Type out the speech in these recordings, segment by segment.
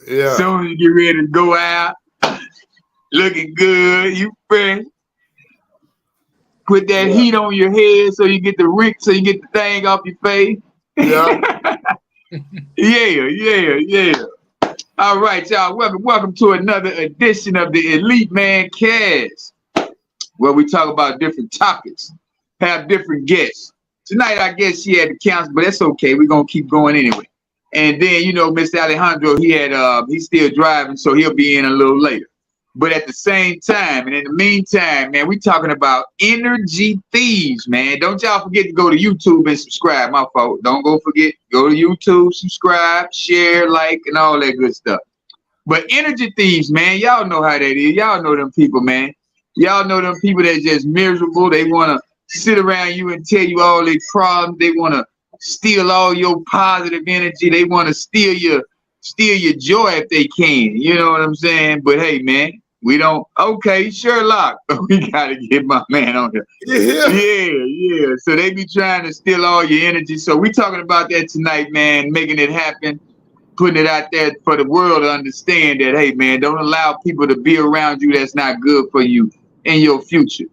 Yeah. Soon as you get ready to go out, looking good, you fresh. Put that Yeah. heat on your head so you get the thing off your face. Yeah. Yeah. All right, y'all. Welcome to another edition of the Elite Mancast, where we talk about different topics, have different guests. Tonight, I guess she had to cancel, but that's okay. We're gonna keep going anyway. And then, Mr. Alejandro, he's still driving, so he'll be in a little later. But at the same time, and in the meantime, man, we talking about energy thieves, man. Don't y'all forget to go to YouTube and subscribe. My fault. Don't forget. Go to YouTube, subscribe, share, like, and all that good stuff. But energy thieves, man, y'all know how that is. Y'all know them people, man. Y'all know them people that just miserable. They want to sit around you and tell you all their problems. They want to steal all your positive energy. They want to steal your joy if they can. You know what I'm saying? But hey, man, we don't. Okay, Sherlock, we gotta get my man on here. Yeah. So they be trying to steal all your energy. So we talking about that tonight, man. Making it happen, putting it out there for the world to understand that, hey, man, don't allow people to be around you that's not good for you in your future.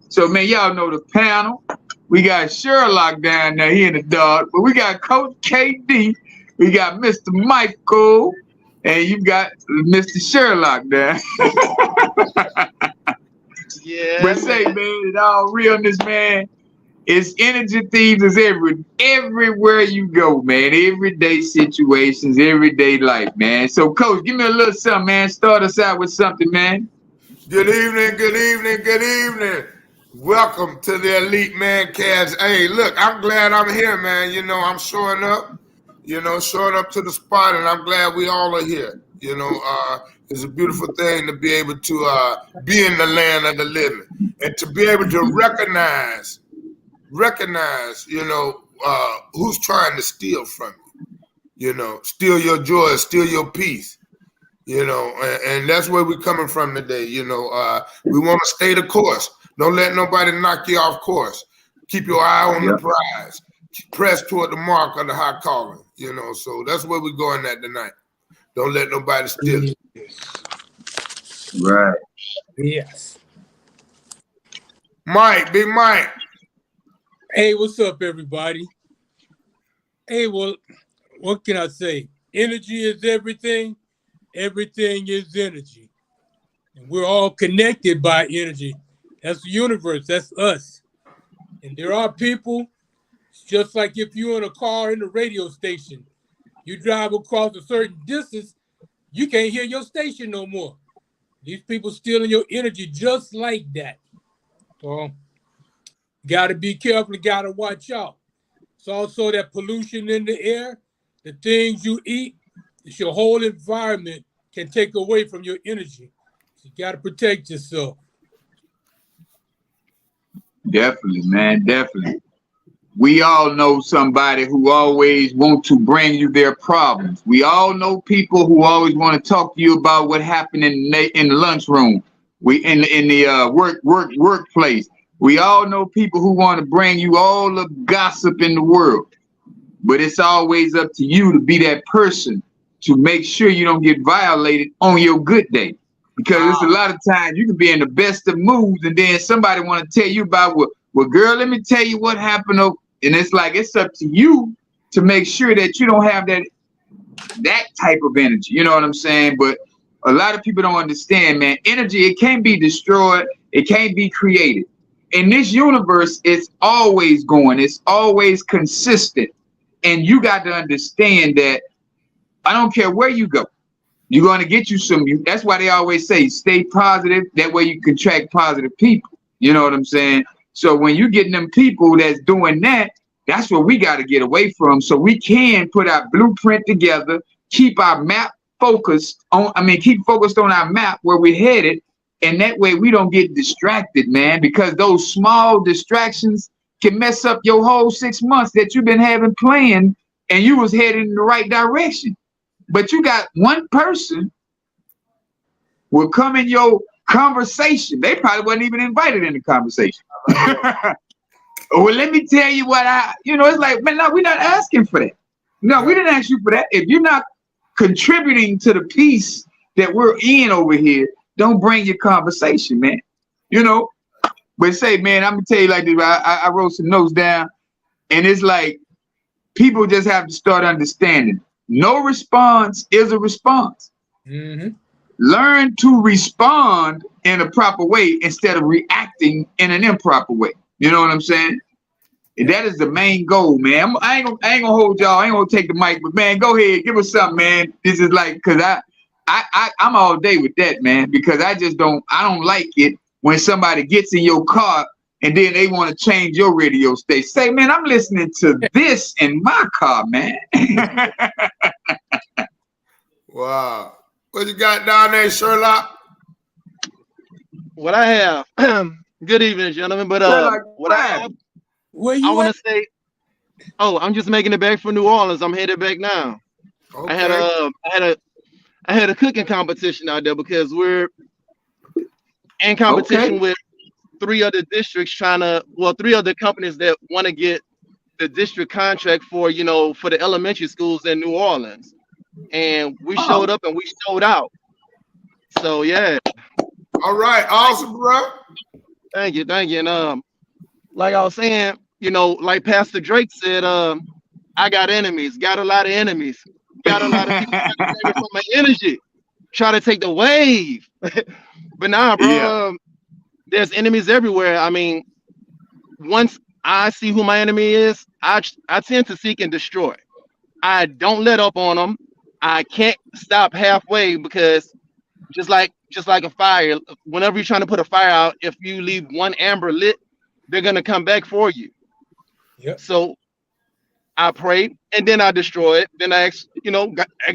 So, man, y'all know the panel. We got Sherlock down there, he in the dark, but we got Coach KD, we got Mr. Michael, and you got Mr. Sherlock there. Yeah. But say, man, in all realness, man, it's energy thieves is everywhere you go, man. Everyday situations, everyday life, man. So, Coach, give me a little something, man. Start us out with something, man. Good evening. Welcome to the Elite Mancast. Hey, look, I'm glad I'm here, man. I'm showing up to the spot, and I'm glad we all are here. It's a beautiful thing to be able to be in the land of the living and to be able to recognize, who's trying to steal from you, steal your joy, steal your peace, and that's where we're coming from today. We want to stay the course. Don't let nobody knock you off course. Keep your eye on the prize. Press toward the mark of the high calling, so that's where we're going at tonight. Don't let nobody steal it. Right. Yes. Big Mike. Hey, what's up, everybody? Hey, well, what can I say? Energy is everything. Everything is energy. And we're all connected by energy. That's the universe. That's us. And there are people, just like if you're in a car in the radio station, you drive across a certain distance, you can't hear your station no more. These people stealing your energy just like that. So, got to be careful, got to watch out. It's also that pollution in the air, the things you eat, it's your whole environment can take away from your energy. So you got to protect yourself. Definitely, man, definitely. We all know somebody who always want to bring you their problems. We all know people who always want to talk to you about what happened in the lunchroom. We in the workplace. We all know people who want to bring you all the gossip in the world. But it's always up to you to be that person to make sure you don't get violated on your good day. Because it's a lot of times you can be in the best of moods and then somebody want to tell you about, well, girl, let me tell you what happened. And it's like, it's up to you to make sure that you don't have that type of energy. You know what I'm saying? But a lot of people don't understand, man. Energy, it can't be destroyed. It can't be created. In this universe, it's always going. It's always consistent. And you got to understand that I don't care where you go. You're going to get you some. That's why they always say stay positive. That way you can attract positive people. You know what I'm saying? So when you getting them people that's doing that, that's what we got to get away from. So we can put our blueprint together, keep our map focused on. Keep focused on our map where we're headed, and that way we don't get distracted, man. Because those small distractions can mess up your whole 6 months that you've been having planned, and you was headed in the right direction. But you got one person will come in your conversation. They probably wasn't even invited in the conversation. Well, let me tell you what it's like, man, no, we're not asking for that. No, we didn't ask you for that. If you're not contributing to the peace that we're in over here, don't bring your conversation, man. You know, but say, man, I'm gonna tell you like this. I wrote some notes down, and it's like people just have to start understanding. No response is a response. Mm-hmm. Learn to respond in a proper way instead of reacting in an improper way. You know what I'm saying? And that is the main goal, man. I ain't gonna hold y'all. I ain't gonna take the mic, but man, go ahead, give us something, man. This is like, cause I'm all day with that, man, because I don't like it when somebody gets in your car and then they want to change your radio station. Say, man, I'm listening to this in my car, man. Wow. What you got down there, Sherlock? What I have, good evening, gentlemen. But what I have, Where I you want at? to say, oh, I'm just making it back from New Orleans. I'm headed back now. Okay. I had a cooking competition out there because we're in competition with three other districts three other companies that want to get the district contract for the elementary schools in New Orleans. And we showed up and we sold out. So yeah. All right. Awesome, bro. Thank you. And like I was saying, like Pastor Drake said, I got enemies, got a lot of enemies, got a lot of people trying to take me from my energy, try to take the wave. But nah, bro, Yeah. There's enemies everywhere. I mean, once I see who my enemy is, I tend to seek and destroy. I don't let up on them. I can't stop halfway because just like a fire, whenever you're trying to put a fire out, if you leave one amber lit, they're gonna come back for you. Yep. So I pray and then I destroy it. Then I ask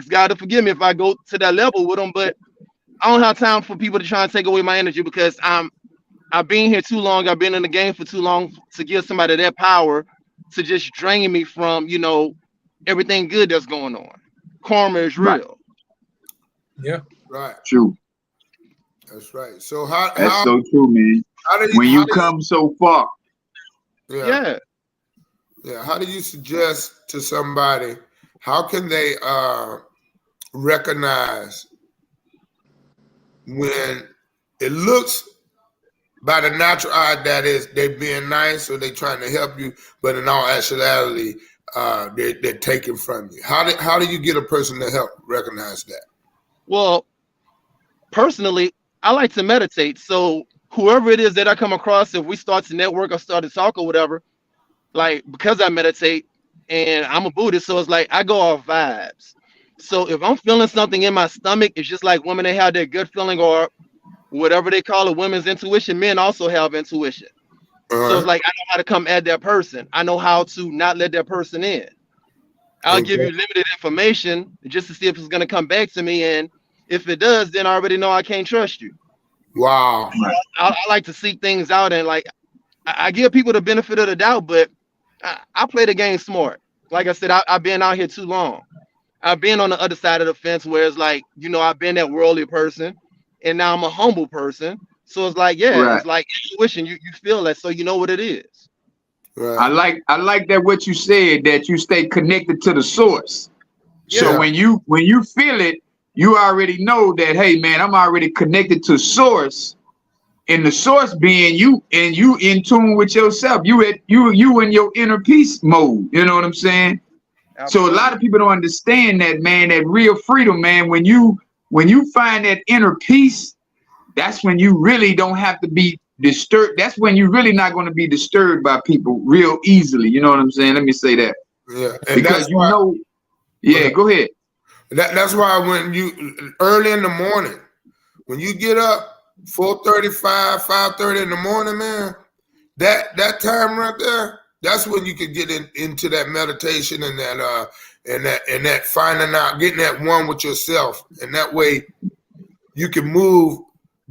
God to forgive me if I go to that level with them. But I don't have time for people to try and take away my energy because I've been here too long. I've been in the game for too long to give somebody that power to just drain me from everything good that's going on. Karma is real. Right. Yeah. Right. True. That's right. So That's so true, man. When you come so far. Yeah. How do you suggest to somebody, how can they recognize when it looks by the natural eye that is they being nice or they trying to help you, but in all actuality, they're taking from you? How do you get a person to help recognize that? Well, personally, I like to meditate. So whoever it is that I come across, if we start to network or start to talk or whatever, like because I meditate and I'm a Buddhist, so it's like I go off vibes. So if I'm feeling something in my stomach, it's just like women, they have their gut feeling or whatever they call it, women's intuition. Men also have intuition. So it's like I know how to come at that person. I know how to not let that person in. I'll give you limited information just to see if it's going to come back to me. And if it does, then I already know I can't trust you. Wow. I like to seek things out and like I give people the benefit of the doubt, but I play the game smart. Like I said, I've been out here too long. I've been on the other side of the fence where it's like, I've been that worldly person and now I'm a humble person. So it's like, It's like intuition. You feel that, so you know what it is. Right. I like that what you said, that you stay connected to the source. Yeah. So when you feel it, you already know that, hey man, I'm already connected to source. And the source being you, and you in tune with yourself. You in your inner peace mode. You know what I'm saying? Absolutely. So a lot of people don't understand that, man, that real freedom, man. When you find that inner peace, that's when you really don't have to be disturbed. That's when you're really not going to be disturbed by people real easily. You know what I'm saying? Let me say that. Yeah. And because go ahead. That's why when you early in the morning, when you get up 4:35, 5:30 in the morning, man, that time right there, that's when you could get into that meditation and that finding out, getting that one with yourself, and that way you can move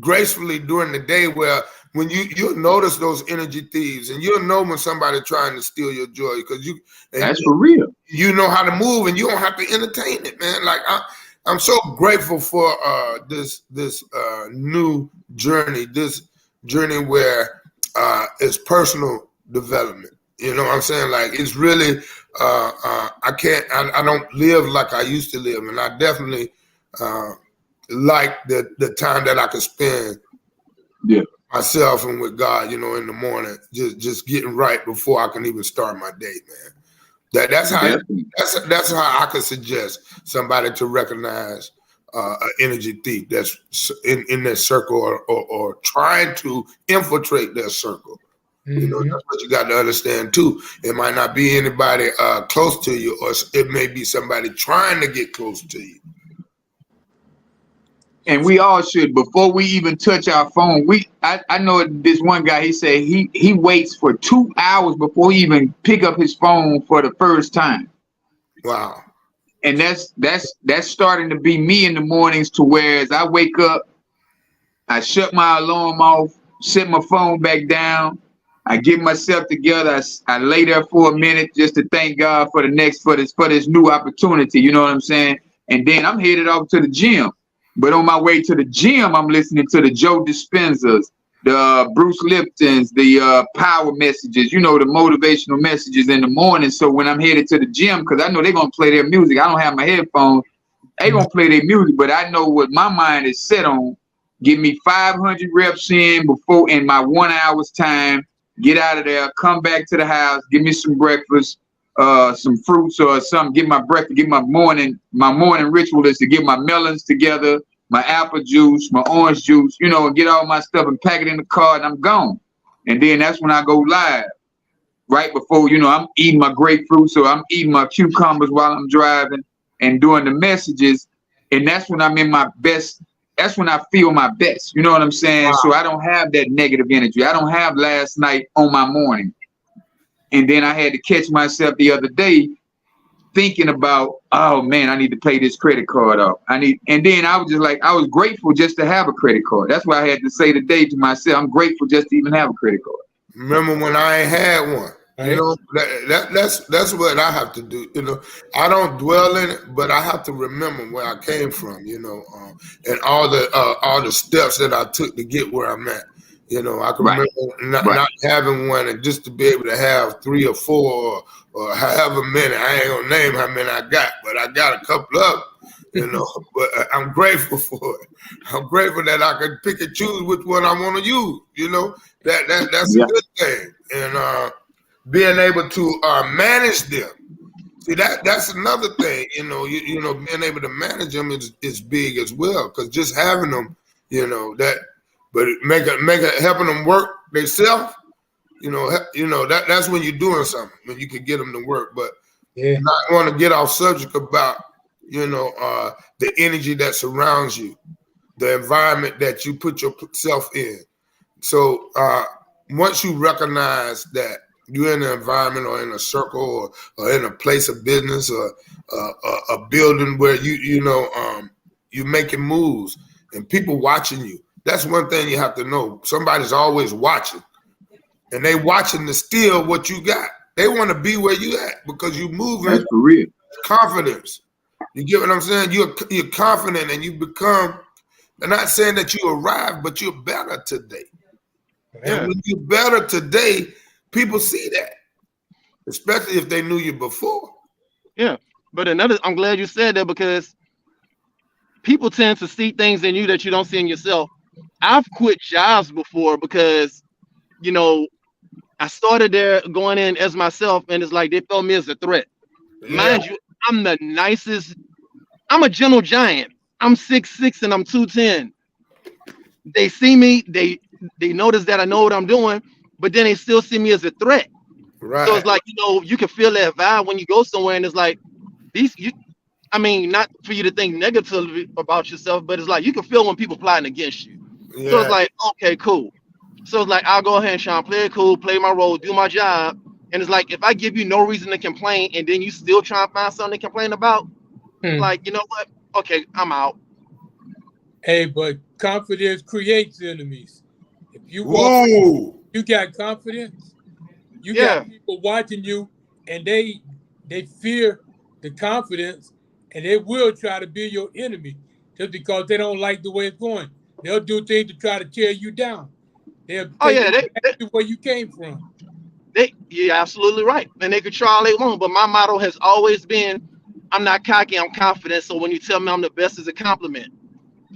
gracefully during the day. Where when you'll notice those energy thieves, and you'll know when somebody's trying to steal your joy because that's for real. You know how to move, and you don't have to entertain it, man. Like I'm so grateful for this new journey, this journey where it's personal development. You know what I'm saying? Like it's really I don't live like I used to live, and I definitely like the time that I could spend myself and with God, you know, in the morning, just getting right before I can even start my day, man. That's how I could suggest somebody to recognize an energy thief that's in their circle or trying to infiltrate their circle. You know, that's what you got to understand too. It might not be anybody close to you, or it may be somebody trying to get close to you. And we all should, before we even touch our phone, I know this one guy, he said he waits for 2 hours before he even pick up his phone for the first time. Wow. And that's starting to be me in the mornings, to where as I wake up, I shut my alarm off, set my phone back down, I get myself together, I lay there for a minute just to thank God for this new opportunity, you know what I'm saying? And then I'm headed off to the gym. But on my way to the gym, I'm listening to the Joe Dispenzas, the Bruce Liptons, the power messages, you know, the motivational messages in the morning. So when I'm headed to the gym, because I know they're going to play their music, I don't have my headphones, they're going to play their music, but I know what my mind is set on. Give me 500 reps in my 1 hour's time, get out of there, come back to the house, give me some breakfast, some fruits or something, get my breakfast, get my morning ritual is to get my melons together, my apple juice, my orange juice, you know, and get all my stuff and pack it in the car, and I'm gone. And then that's when I go live. Right before, you know, I'm eating my grapefruit, so I'm eating my cucumbers while I'm driving and doing the messages. And that's when I'm in my best. That's when I feel my best. You know what I'm saying? Wow. So I don't have that negative energy. I don't have last night on my morning. And then I had to catch myself the other day thinking about, oh man, I need to pay this credit card off. And then I was just like, I was grateful just to have a credit card. That's why I had to say today to myself, I'm grateful just to even have a credit card. Remember when I ain't had one? You know, that's what I have to do. You know, I don't dwell in it, but I have to remember where I came from. You know, and all the steps that I took to get where I'm at. You know, I can remember not having one, and just to be able to have 3 or 4 or however many. I ain't gonna name how many I got, but I got a couple of them. You know, but I'm grateful for it. I'm grateful that I can pick and choose which one I want to use. You know, that's a good thing, and being able to manage them. See, that's another thing. You know, you know, being able to manage them is big as well. Because just having them, you know, but helping them work themselves. You know that's when you're doing something, when you can get them to work. But not want to get off subject about, you know, the energy that surrounds you, the environment that you put yourself in. So once you recognize that you're in an environment or in a circle or in a place of business or a building where you're making moves and people watching you, that's one thing you have to know. Somebody's always watching, and they watching to steal what you got. They want to be where you at because you moving. That's for real. Confidence. You get what I'm saying? You're confident, and you become. I'm not saying that you arrived, but you're better today. And when you're better today, people see that, especially if they knew you before. Yeah, but I'm glad you said that, because people tend to see things in you that you don't see in yourself. I've quit jobs before because, you know, I started there going in as myself, and it's like they felt me as a threat. Yeah. Mind you, I'm the nicest. I'm a gentle giant. I'm 6'6" and I'm 210. They see me, they notice that I know what I'm doing, but then they still see me as a threat. Right. So it's like, you know, you can feel that vibe when you go somewhere, and it's like not for you to think negatively about yourself, but it's like you can feel when people plotting against you. Yeah. So it's like, okay, cool. So it's like, I'll go ahead and try and play it cool, play my role, do my job. And it's like, if I give you no reason to complain and then you still try and find something to complain about, like, you know what? Okay, I'm out. Hey, but confidence creates enemies. If you walk, you got confidence, you got people watching you, and they fear the confidence, and they will try to be your enemy just because they don't like the way it's going. They'll do things to try to tear you down. They'll take you back to where you came from. You're absolutely right. And they can try all they want. But my motto has always been, I'm not cocky, I'm confident. So when you tell me I'm the best, is a compliment.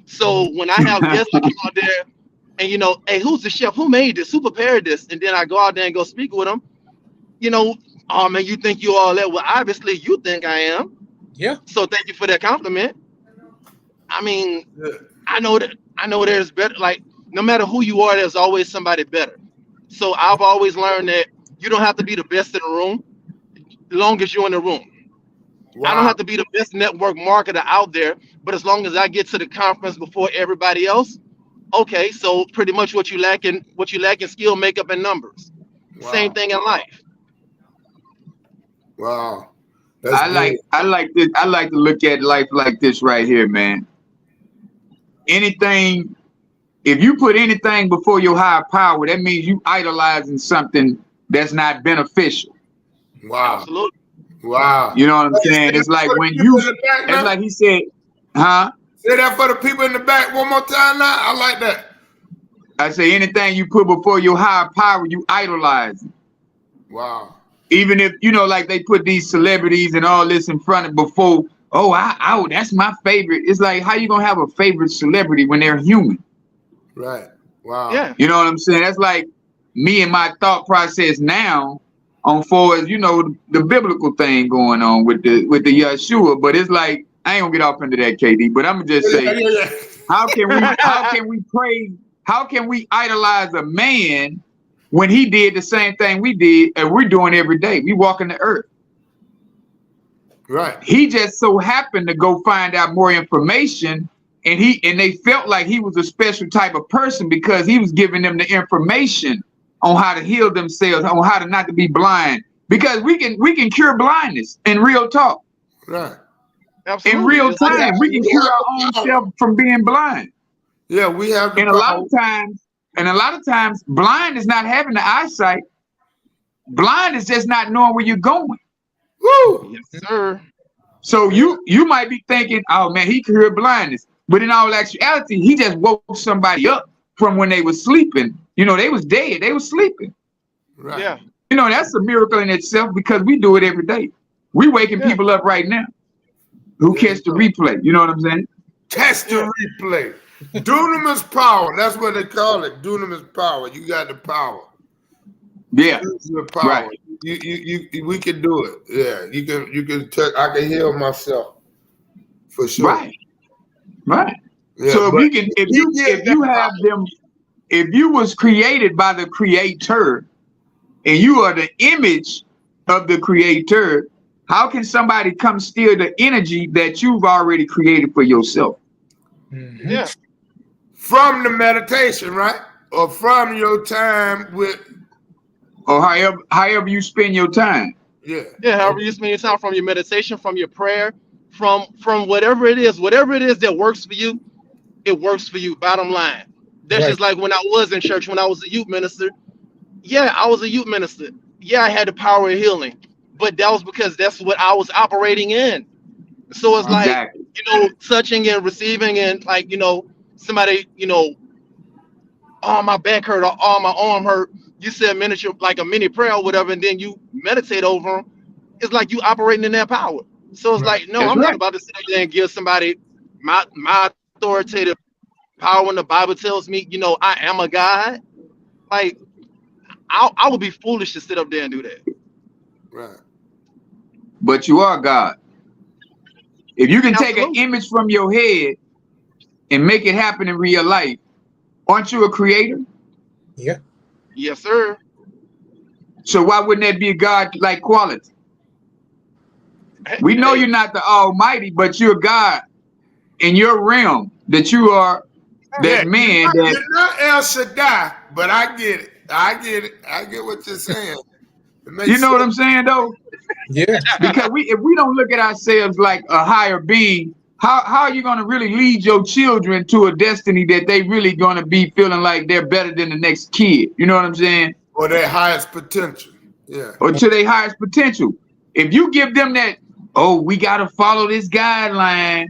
So when I have guests that come out there and hey, who's the chef? Who made this? Who prepared this? And then I go out there and go speak with them. Oh man, you think you all that? Well, obviously you think I am. Yeah. So thank you for that compliment. I mean, Yeah. I know there's better. Like no matter who you are, there's always somebody better. So I've always learned that you don't have to be the best in the room, as long as you're in the room. I don't Wow. have to be the best network marketer out there, but as long as I get to the conference before everybody else, okay. So pretty much what you lack in skill, makeup, and numbers. Same Wow. thing in life. Wow. That's good. I like this. I like to look at life like this right here, man. Anything, if you put anything before your higher power, that means you idolizing something that's not beneficial. Wow. Absolutely. Wow. You know what I'm saying? It's like when you, it's like he said, huh? Say that for the people in the back one more time now. I like that. I say anything you put before your higher power, you idolize. Wow. Even if, like they put these celebrities and all this in front of before, oh, that's my favorite. It's like, how you going to have a favorite celebrity when they're human? Right. Wow. Yeah. You know what I'm saying? That's like me and my thought process now on for as, the biblical thing going on with the Yeshua. But it's like, I ain't gonna get off into that, KD, but I'm gonna just say, how can we praise, how can we idolize a man when he did the same thing we did and we're doing every day? We walking the earth. Right. He just so happened to go find out more information, and they felt like he was a special type of person because he was giving them the information on how to heal themselves, on how to not to be blind. Because we can cure blindness in real talk. Right. Absolutely. In real time, we can cure our own self from being blind. Yeah, we have the And a lot of times, blind is not having the eyesight. Blind is just not knowing where you're going. Woo! Yes, sir. So you might be thinking, oh man, he cured blindness. But in all actuality, he just woke somebody up from when they were sleeping. They was dead. They was sleeping. Right. Yeah. That's a miracle in itself because we do it every day. We waking people up right now who catch the replay. You know what I'm saying? Test the replay. Dunamis power. That's what they call it. Dunamis power. You got the power. Yeah. The power. Right. We can do it. Yeah. You can I can heal myself. For sure. Right. Right. Yeah, so if you was created by the creator and you are the image of the creator, how can somebody come steal the energy that you've already created for yourself? Mm-hmm. Yeah. From the meditation, right? Or from your time with, or however you spend your time. Yeah. Yeah, however you spend your time, from your meditation, from your prayer, from whatever it is that works for you, it works for you. Bottom line. That's just like when I was in church, when I was a youth minister. Yeah, I was a youth minister. Yeah, I had the power of healing, but that was because that's what I was operating in. So it's like, touching and receiving, and like, somebody, oh, my back hurt, or oh, my arm hurt. You said miniature, like a mini prayer or whatever, and then you meditate over them. It's like you operating in that power. So it's like, no, I'm not about to sit there and give somebody my authoritative power when the Bible tells me, I am a God. Like, I would be foolish to sit up there and do that. Right. But you are God. If you can take an image from your head and make it happen in real life, aren't you a creator? Yeah. Yes, sir. So why wouldn't that be a God-like quality? We know you're not the Almighty, but you're God in your realm, that you are that man. You're not El Shaddai, but I get it. I get what you're saying. You know what I'm saying, though? Yeah. Because if we don't look at ourselves like a higher being, how are you going to really lead your children to a destiny that they really going to be feeling like they're better than the next kid? You know what I'm saying? Or their highest potential. Yeah. Or to their highest potential. If you give them that, we got to follow this guideline,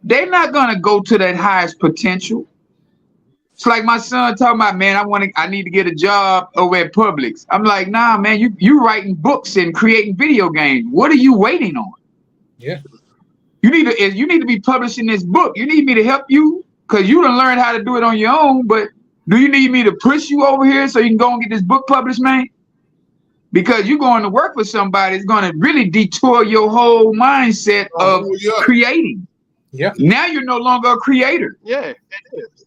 they're not going to go to that highest potential. It's like my son talking about, man, I need to get a job over at Publix. I'm like, nah, man, you writing books and creating video games. What are you waiting on? Yeah. You need to be publishing this book. You need me to help you because you done learned how to do it on your own. But do you need me to push you over here so you can go and get this book published, man? Because you're going to work for somebody that's going to really detour your whole mindset of creating. Yeah. Now you're no longer a creator. Yeah, it is.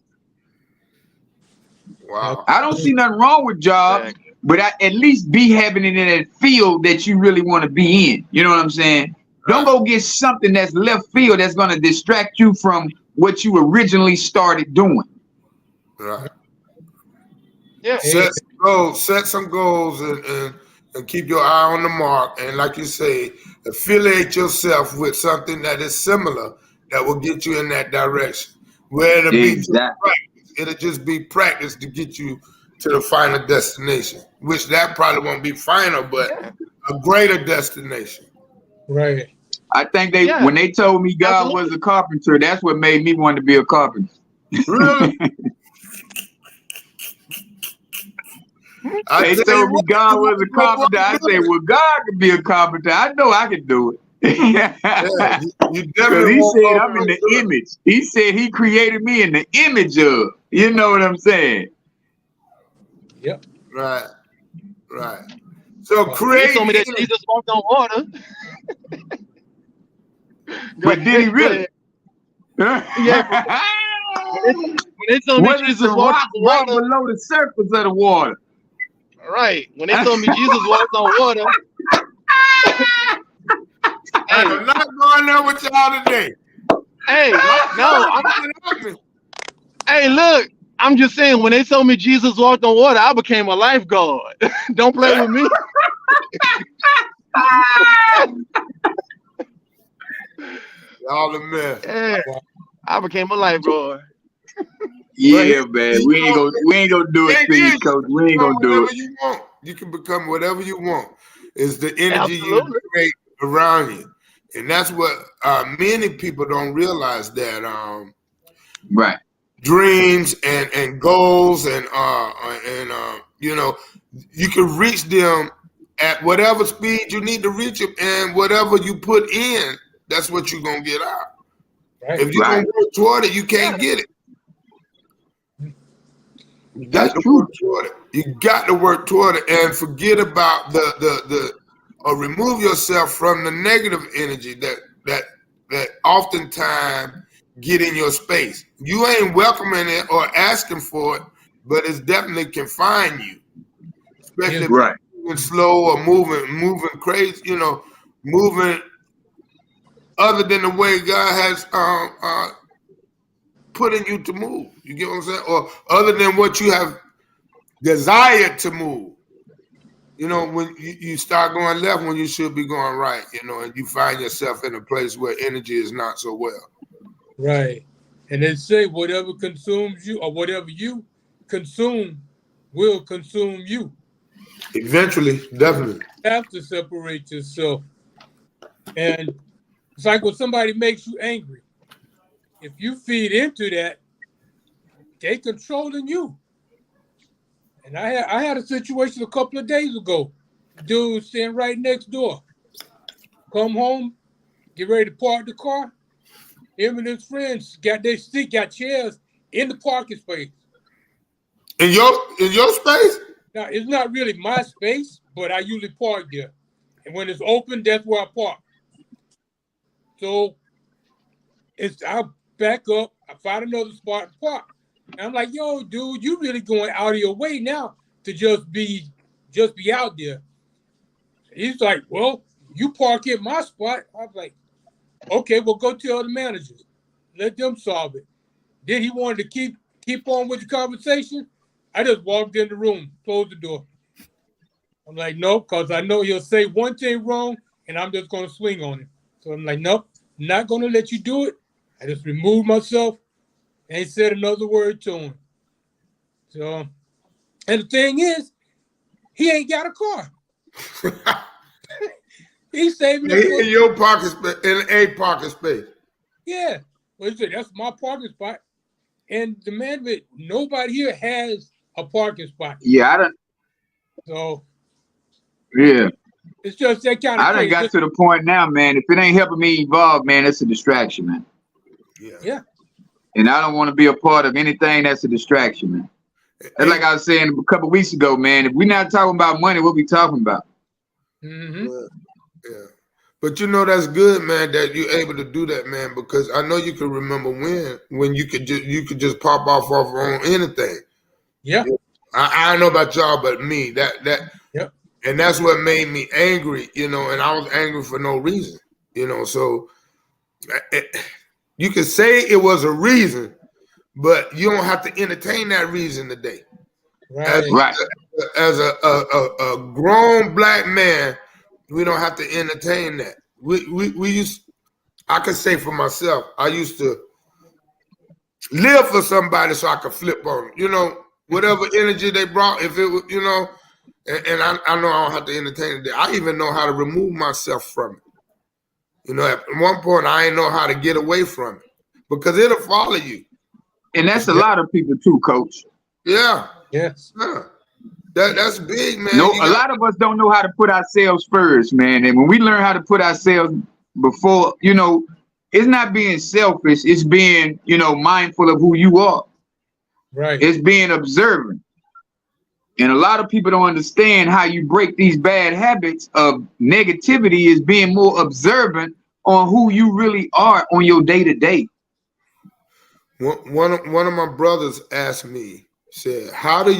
Wow. I don't see nothing wrong with jobs, but at least be having it in that field that you really want to be in. You know what I'm saying? Don't go get something that's left field that's going to distract you from what you originally started doing. Right. Yeah. Set some goals and keep your eye on the mark. And like you say, affiliate yourself with something that is similar that will get you in that direction. Where it'll be just practice. It'll just be practice to get you to the final destination, which that probably won't be final, but a greater destination. Right. I think when they told me God was a carpenter, that's what made me want to be a carpenter. Really? They told me God was a carpenter. I said, well, God could be a carpenter. I know I can do it. You Because he said I'm in the image. He said he created me in the image of. You know what I'm saying? Yep. Right. So create. He told me that Jesus walked on water. But did he really? Yeah. When they told me Jesus walked on right water below the surface of the water. Right. When they told me Jesus walked on water. I'm not going there with y'all today. Hey, no. Hey, look. I'm just saying, when they told me Jesus walked on water, I became a lifeguard. Don't play with me. Y'all the man. Yeah, I became a lifeguard. Yeah, man. We ain't gonna do it to you, coach. We ain't gonna do it. You want. You can become whatever you want. It's the energy you create around you. And that's what many people don't realize, that right. Dreams and goals and you know, you can reach them at whatever speed you need to reach them, and whatever you put in, that's what you're gonna get out. Right. If you don't work toward it, you can't get it. You got to work toward it. You got to work toward it, and forget about or remove yourself from the negative energy that oftentimes get in your space. You ain't welcoming it or asking for it, but it's definitely can find you, especially if you're moving slow or moving crazy. You know, moving other than the way God has putting you to move. You get what I'm saying? Or other than what you have desired to move. You know, when you start going left when you should be going right, you know, and you find yourself in a place where energy is not so well. Right. And they say whatever consumes you or whatever you consume will consume you. Eventually, definitely. You have to separate yourself. And it's like when somebody makes you angry. If you feed into that, they controlling you. And I had a situation a couple of days ago. Dude sitting right next door. Come home, get ready to park the car. Him and his friends got chairs in the parking space. In your space? Now it's not really my space, but I usually park there. And when it's open, that's where I park. So I back up, I find another spot to park. And I'm like, yo, dude, you really going out of your way now to just be out there. He's like, well, you park in my spot. I was like, okay, well, go tell the managers. Let them solve it. Then he wanted to keep on with the conversation. I just walked in the room, closed the door. I'm like, nope, because I know he'll say one thing wrong, and I'm just going to swing on him. So I'm like, nope, not going to let you do it. I just removed myself and said another word to him. So, and the thing is, he ain't got a car. He's saving it in your parking space, in a parking space. Yeah. Well, he said, that's my parking spot. And the man that nobody here has a parking spot. Yeah, I don't. So Yeah, it's just that kind of I done crazy. got to the point now, man. If it ain't helping me evolve, man, it's a distraction, man. Yeah. And I don't want to be a part of anything that's a distraction, man. That's like I was saying a couple weeks ago, man. If we're not talking about money, what we talking about? Mm-hmm. Yeah. But you know that's good, man, that you're able to do that, man, because I know you can remember when you could just pop off on anything. Yeah. I don't know about y'all, but me, Yep. and that's what made me angry, you know, and I was angry for no reason, you know. So you could say it was a reason, but you don't have to entertain that reason today. Right. As a grown black man, we don't have to entertain that. We used, I could say for myself, I used to live for somebody so I could flip on them. You know, whatever energy they brought, if it was, you know, and I know I don't have to entertain it. I even know how to remove myself from it. You know, at one point I didn't know how to get away from it because it'll follow you. And that's a lot of people too, Coach. Yeah. Yes. Yeah. That's big, man. No, a lot of us don't know how to put ourselves first, man. And when we learn how to put ourselves before, you know, it's not being selfish. It's being, you know, mindful of who you are. Right. It's being observant. And a lot of people don't understand how you break these bad habits of negativity is being more observant on who you really are on your day-to-day. One of my brothers asked me, said, what do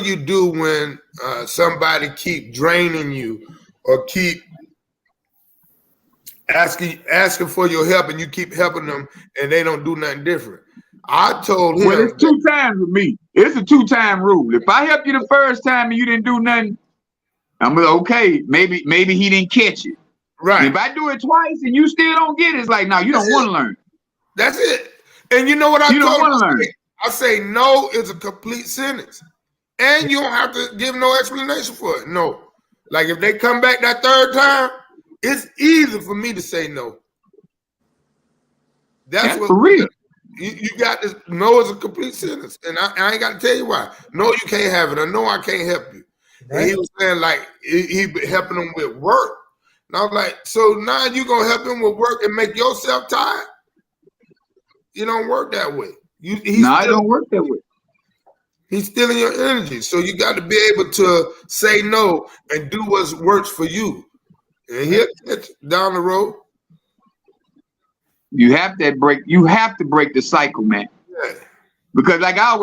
you do when somebody keep draining you or keep asking for your help and you keep helping them and they don't do nothing different? I told him, well, it's 2 times with me. It's a 2-time rule. If I help you the first time and you didn't do nothing, I'm like, okay, maybe he didn't catch it. Right. If I do it twice and you still don't get it, it's like, no, you don't want to learn. That's it. And you know what I you told don't want to him? learn. I say no is a complete sentence. And you don't have to give no explanation for it. No. Like if they come back that third time, it's easy for me to say no. That's what for real. You got this. No is a complete sentence. And I ain't got to tell you why. No, you can't have it. Or no, I can't help you. Right. And he was saying like he helping them with work. And I was like, so now you going to help him with work and make yourself tired? You don't work that way. I don't work that way. He's stealing your energy. So you got to be able to say no and do what works for you. And he'll get down the road. You have to break the cycle, man. Yeah. Because like I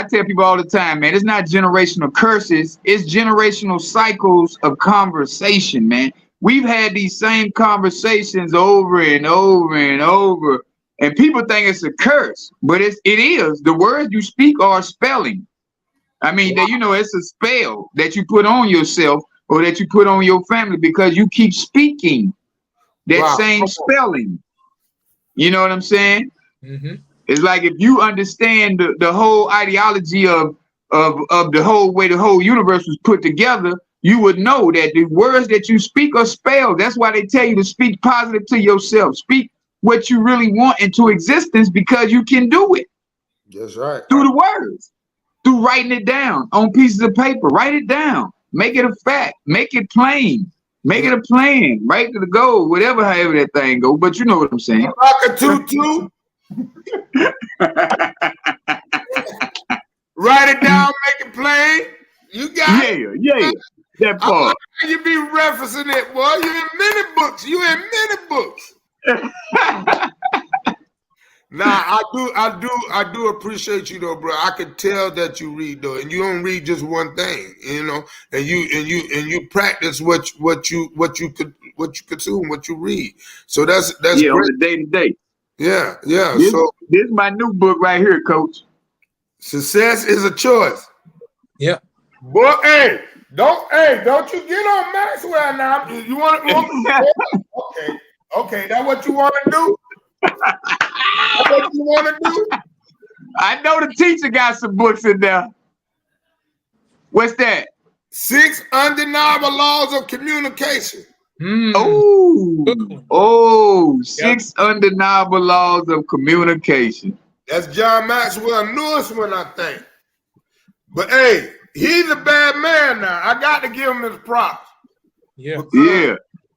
tell people all the time, man, it's not generational curses, it's generational cycles of conversation, man. We've had these same conversations over and over and over, and people think it's a curse, but it is. The words you speak are spelling. I mean, wow. You know, it's a spell that you put on yourself or that you put on your family because you keep speaking that same spelling. You know what I'm saying? Mm-hmm. It's like if you understand the whole ideology of the whole way the whole universe was put together, you would know that the words that you speak are spelled. That's why they tell you to speak positive to yourself. Speak what you really want into existence because you can do it. That's right. Through the words, through writing it down on pieces of paper. Write it down. Make it a fact. Make it plain. Make it a plan. Right to the goal. Whatever, however that thing go. But you know what I'm saying. Rock a tutu. Write it down. Make it plain. You got it. Yeah. That part. You be referencing it, boy. You in many books. You in many books. Nah, I do appreciate you though, bro. I could tell that you read though, and you don't read just one thing, you know, and you practice what you consume, what you read. So that's great. On the day to day. Yeah. This is my new book right here, Coach. Success is a choice. Yeah. Boy, don't you get on Maxwell now. You want Okay, that's what you want to do? That's what you want to do? I know the teacher got some books in there. What's that? 6 Undeniable Laws of Communication. Six undeniable laws of communication. That's John Maxwell's newest one, I think. But hey, he's a bad man now. I got to give him his props. Yeah.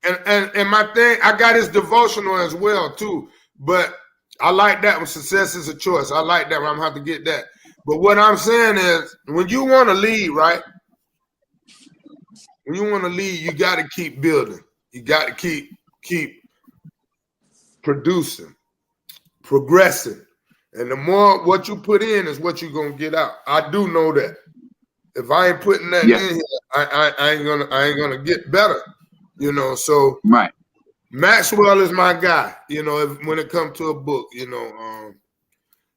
And my thing, I got his devotional as well too. But I like that one. Success is a choice. I like that one. I'm gonna have to get that. But what I'm saying is, when you want to lead, right? When you want to lead, you got to keep building. You got to keep producing, progressing. And the more what you put in is what you're gonna get out. I do know that. If I ain't putting that in here, I ain't gonna get better. You know, so right. Maxwell is my guy. You know, when it comes to a book, you know,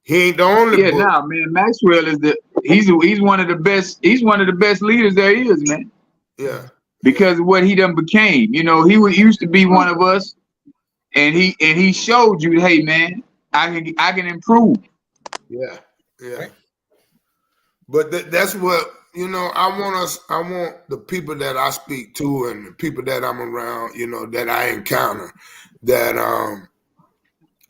he ain't the only book. Yeah, man. Maxwell is he's one of the best. He's one of the best leaders there is, man. Yeah. Because of what he done became. You know, he used to be one of us, and he showed you, hey, man, I can improve. Yeah. But that's what, you know, I want the people that I speak to and the people that I'm around, you know, that I encounter, that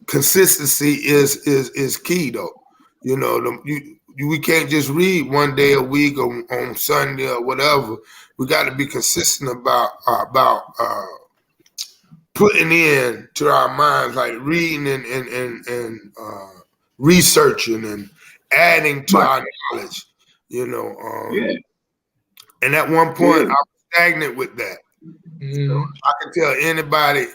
consistency is key though. You know, we can't just read one day a week or on Sunday or whatever. We got to be consistent about putting in to our minds, like reading and researching and adding to our knowledge, you know. And at one point, I was stagnant with that. So I can tell anybody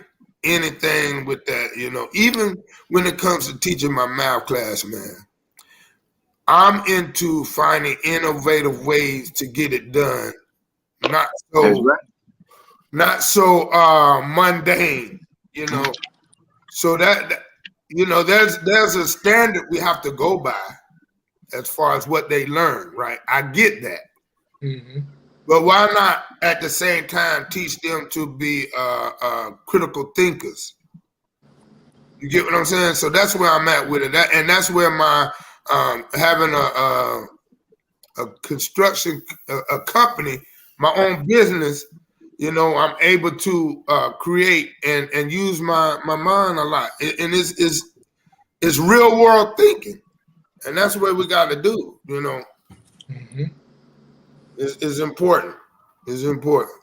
anything with that, you know. Even when it comes to teaching my math class, man, I'm into finding innovative ways to get it done. Not so mundane, you know. So that you know, there's a standard we have to go by as far as what they learn, right? I get that. But why not at the same time teach them to be critical thinkers? You get what I'm saying? So that's where I'm at with it. And that's where my having a construction a company, my own business, you know, I'm able to create and use my mind a lot. And it's real world thinking. And that's what we got to do, you know. It's important. It's important.